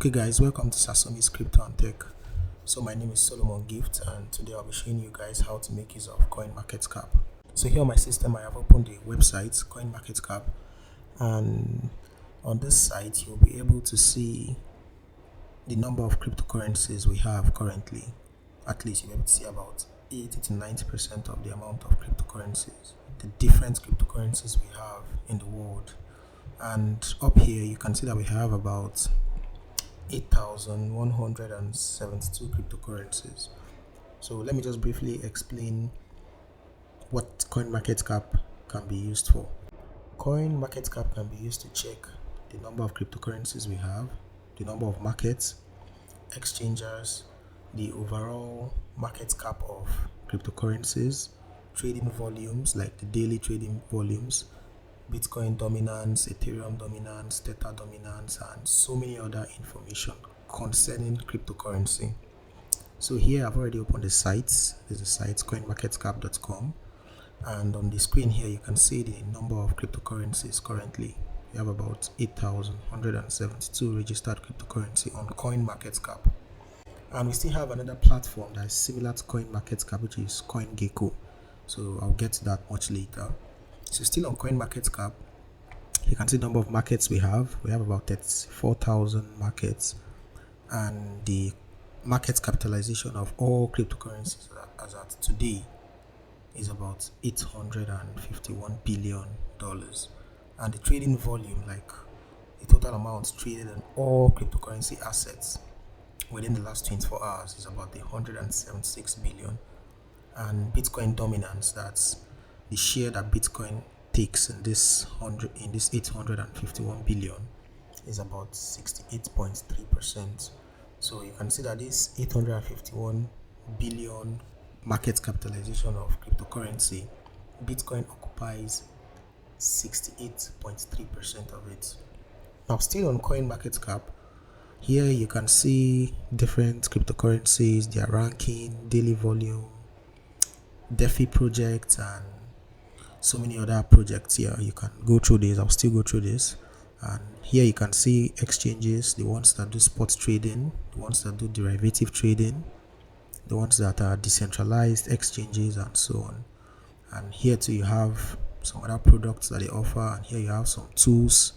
Okay guys, welcome to Sasomi's Crypto and Tech. So my name is Solomon Gift and today I'll be showing you guys how to make use of Coinmarketcap. So here on my system I have opened a website, Coinmarketcap, and on this site you'll be able to see the number of cryptocurrencies we have currently. At least you'll be able to see about 80 to 90% of the amount of cryptocurrencies, the different cryptocurrencies we have in the world. And up here you can see that we have about 8,172 cryptocurrencies. So let me just briefly explain what CoinMarketCap can be used for. CoinMarketCap can be used to check the number of cryptocurrencies we have, the number of markets, exchangers, the overall market cap of cryptocurrencies, trading volumes like the daily trading volumes, Bitcoin dominance, Ethereum dominance, Tether dominance, and so many other information concerning cryptocurrency. So here I've already opened the site. There's a site coinmarketcap.com, and on the screen here you can see the number of cryptocurrencies currently. We have about 8,172 registered cryptocurrency on CoinMarketCap. And we still have another platform that is similar to CoinMarketCap, which is CoinGecko. So I'll get to that much later. So still on CoinMarketCap, you can see the number of markets we have. We have about 34,000 markets, and the market capitalization of all cryptocurrencies as at today is about $851 billion. And the trading volume, like the total amount traded in all cryptocurrency assets within the last 24 hours, is about 176 billion. And Bitcoin dominance, that's the share that Bitcoin takes in this 851 billion, is about 68.3%. So you can see that this 851 billion market capitalization of cryptocurrency, Bitcoin occupies 68.3% of it. Now still on CoinMarketCap, here you can see different cryptocurrencies, their ranking, daily volume, DeFi projects, and so many other projects. Here you can go through this. I'll still go through this. And here you can see exchanges, the ones that do spot trading, the ones that do derivative trading, the ones that are decentralized exchanges, and so on. And here too you have some other products that they offer, and here you have some tools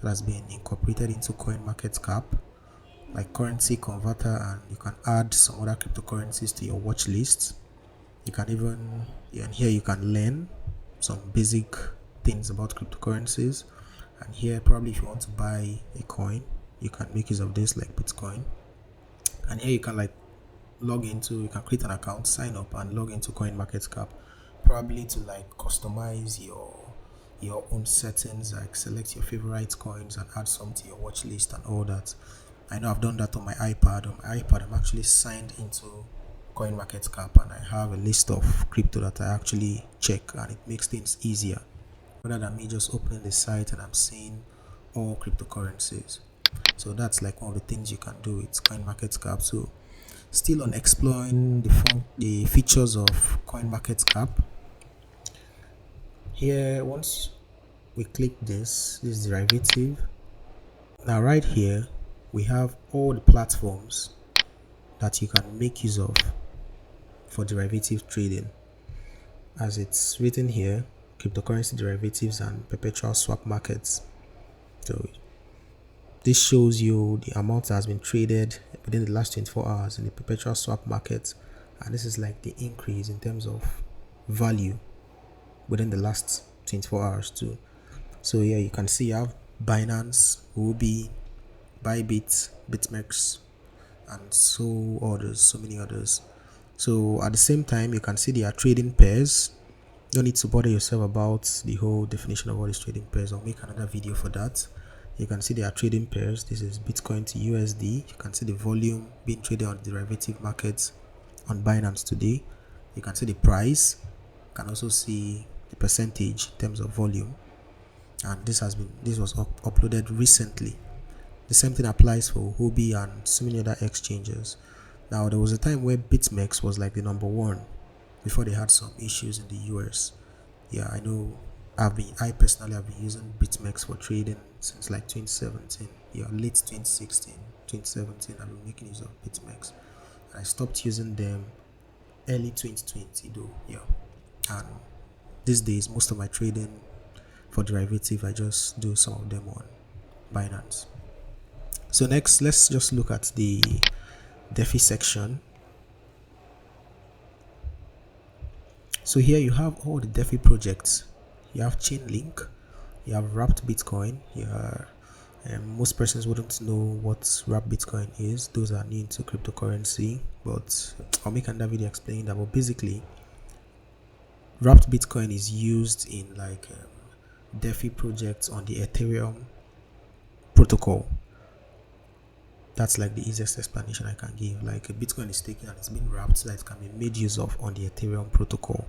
that has been incorporated into CoinMarketCap, like currency converter, and you can add some other cryptocurrencies to your watch list. You can even, and here you can learn some basic things about cryptocurrencies. And here probably if you want to buy a coin, you can make use of this, like Bitcoin. And here you can you can create an account, sign up, and log into CoinMarketCap, probably to customize your own settings, like select your favorite coins and add some to your watch list and all that. I know I've done that on my iPad. On my iPad, I'm actually signed into CoinMarketCap, and I have a list of crypto that I actually check, and it makes things easier rather than me just opening the site and I'm seeing all cryptocurrencies. So that's like one of the things you can do with CoinMarketCap. So still on exploring the features of CoinMarketCap, here once we click this derivative, now right here we have all the platforms that you can make use of for derivative trading. As it's written here, cryptocurrency derivatives and perpetual swap markets. So this shows you the amount that has been traded within the last 24 hours in the perpetual swap market, and this is like the increase in terms of value within the last 24 hours too. So here you can see you have Binance, Huobi, Bybit, BitMEX, and so many others. So at the same time, you can see they are trading pairs. Don't need to bother yourself about the whole definition of all these trading pairs. I'll make another video for that. You can see they are trading pairs. This is Bitcoin to USD. You can see the volume being traded on the derivative markets on Binance today. You can see the price. You can also see the percentage in terms of volume. And this was uploaded recently. The same thing applies for Huobi and so many other exchanges. Now there was a time where BitMEX was like the number one before they had some issues in the US. Yeah, I know. I personally have been using BitMEX for trading since like 2017, late 2016. 2017, I've been making use of BitMEX. I stopped using them early 2020 though, yeah. And these days, most of my trading for derivative, I just do some of them on Binance. So next, let's just look at the DeFi section. So here you have all the DeFi projects. You have Chainlink, you have Wrapped Bitcoin. Most persons wouldn't know what Wrapped Bitcoin is. Those are new into cryptocurrency, but I'll make another video explaining that. But basically, Wrapped Bitcoin is used in like DeFi projects on the Ethereum protocol. That's like the easiest explanation I can give. Like a Bitcoin is taken and it's been wrapped so that it can be made use of on the Ethereum protocol.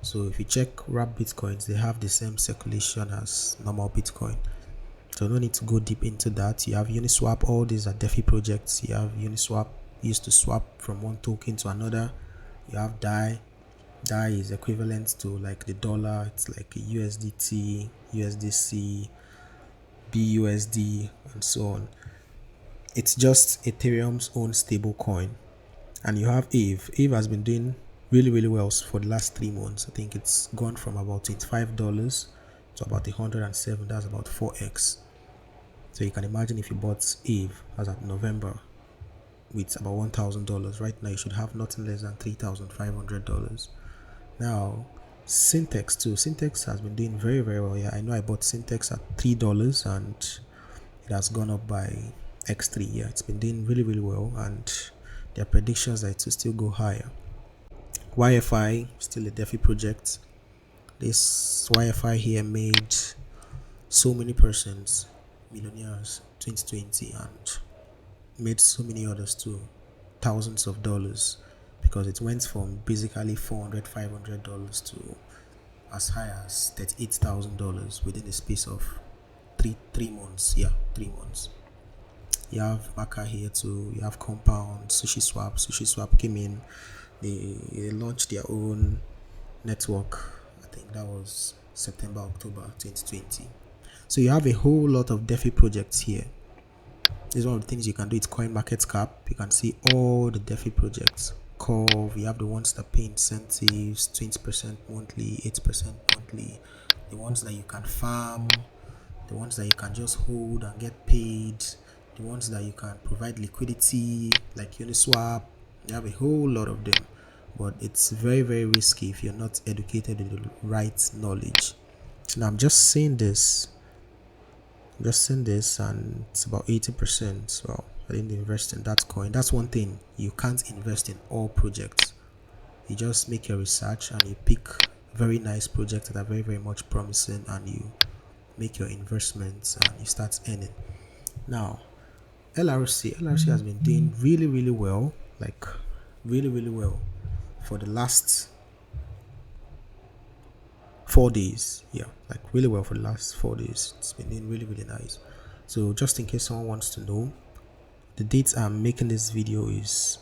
So if you check wrapped Bitcoins, they have the same circulation as normal Bitcoin. So no need to go deep into that. You have Uniswap. All these are DeFi projects. You have Uniswap used to swap from one token to another. You have DAI. DAI is equivalent to like the dollar. It's like a USDT, USDC, BUSD, and so on. It's just Ethereum's own stable coin. And you have Eve. Eve has been doing really well for the last 3 months. I think it's gone from about $25 to about 107. That's about 4x. So you can imagine if you bought Eve as at November with about $1,000, right now you should have nothing less than $3,500. Now Syntex too. Syntex has been doing very well. Yeah, I know I bought Syntex at $3 and it has gone up by x3. Yeah, it's been doing really well, and there are predictions that it will still go higher. YFI, still a DeFi project. This YFI here made so many persons millionaires 2020 and made so many others too, thousands of dollars, because it went from basically $400-$500 to as high as $38,000 within the space of three months. Yeah, 3 months. You have Maka here too. You have Compound, SushiSwap. SushiSwap came in. They launched their own network. I think that was September, October 2020. So you have a whole lot of DeFi projects here. This is one of the things you can do. It's Coinmarketcap. You can see all the DeFi projects. Curve. You have the ones that pay incentives, 20% monthly, 8% monthly. The ones that you can farm. The ones that you can just hold and get paid. The ones that you can provide liquidity, like Uniswap. You have a whole lot of them, but it's very risky if you're not educated in the right knowledge. So now I'm just saying this, and it's about 80%. Well, I didn't invest in that coin. That's one thing, you can't invest in all projects. You just make your research and you pick very nice projects that are very much promising, and you make your investments and you start earning. Now LRC has been doing really well, like really well for the last 4 days. Yeah, like really well for the last 4 days. It's been doing really nice. So just in case someone wants to know, the date I'm making this video is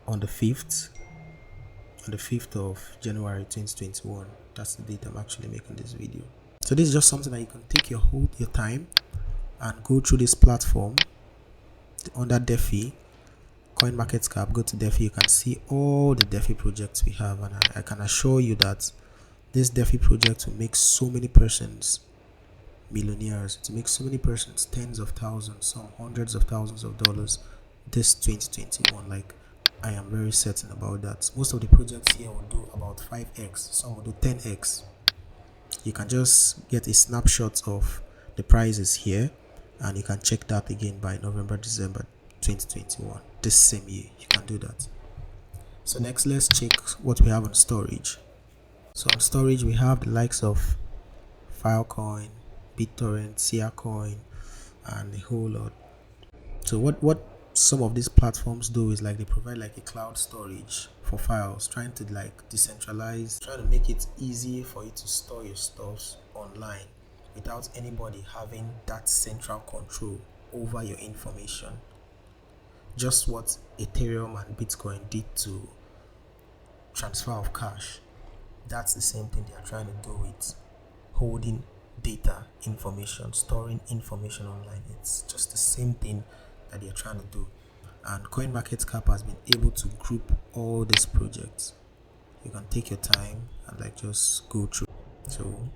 on the 5th of January 2021. That's the date I'm actually making this video. So this is just something that you can take your time and go through this platform under DeFi, Coinmarketcap. Go to DeFi, you can see all the DeFi projects we have, and I can assure you that this DeFi project will make so many persons millionaires, to make so many persons tens of thousands, some hundreds of thousands of dollars this 2021. Like, I am very certain about that. Most of the projects here will do about 5x, some will do 10x. You can just get a snapshot of the prices here, and you can check that again by November, December 2021, this same year. You can do that. So next, let's check what we have on storage. So on storage, we have the likes of Filecoin, BitTorrent, Siacoin, and a whole lot. So what some of these platforms do is like they provide like a cloud storage for files, trying to like decentralize, trying to make it easy for you to store your stuff online without anybody having that central control over your information. Just what Ethereum and Bitcoin did to transfer of cash, that's the same thing they are trying to do with holding data, information, storing information online. It's just the same thing that they're trying to do. And Coinmarketcap has been able to group all these projects. You can take your time and like just go through. So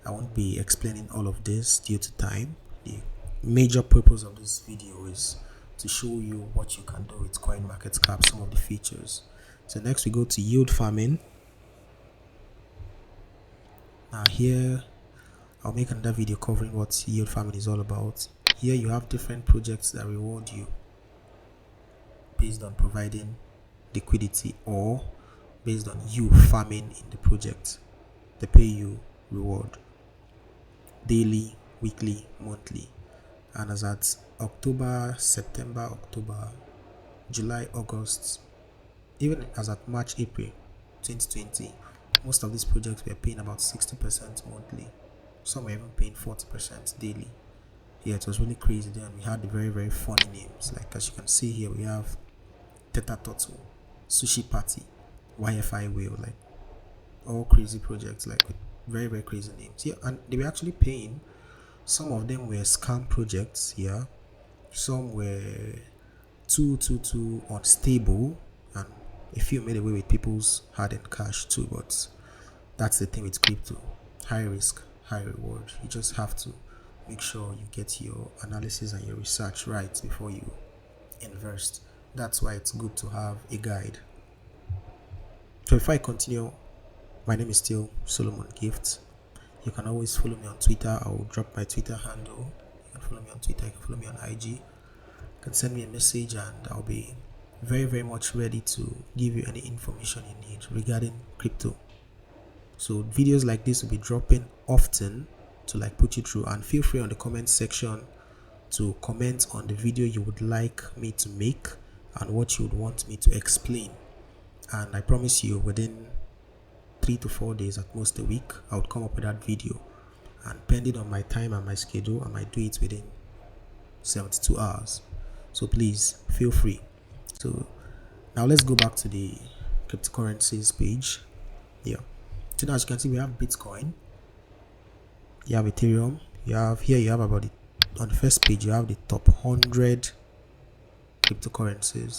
I won't be explaining all of this due to time. The major purpose of this video is to show you what you can do with Coinmarketcap, some of the features. So next we go to yield farming. Now here I'll make another video covering what yield farming is all about. Here you have different projects that reward you based on providing liquidity or based on you farming in the project. They pay you reward daily, weekly, monthly. And as at October, September, October, July, August, even as at March, April 2020, most of these projects were paying about 60% monthly. Some were even paying 40% daily. Yeah, it was really crazy then. We had very, very funny names. Like as you can see here, we have Teta Turtle, Sushi Party, YFI Whale, like all crazy projects, like with very, very crazy names. Yeah, and they were actually paying. Some of them were scam projects, yeah. Some were too unstable, and a few made away with people's hard-earned cash too. But that's the thing with crypto: high risk, high reward. You just have to make sure you get your analysis and your research right before you invest. That's why it's good to have a guide. So if I continue, my name is still Solomon Gift. You can always follow me on Twitter. I will drop my Twitter handle. You can follow me on Twitter. You can follow me on IG. You can send me a message and I'll be very, very much ready to give you any information you need regarding crypto. So videos like this will be dropping often to like put you through, and feel free on the comment section to comment on the video you would like me to make and what you would want me to explain. And I promise you, within 3 to 4 days, at most a week, I would come up with that video. And depending on my time and my schedule, I might do it within 72 hours. So please feel free. So now let's go back to the cryptocurrencies page. Yeah. So now as you can see, we have Bitcoin, you have Ethereum, you have about on the first page you have the top 100 cryptocurrencies.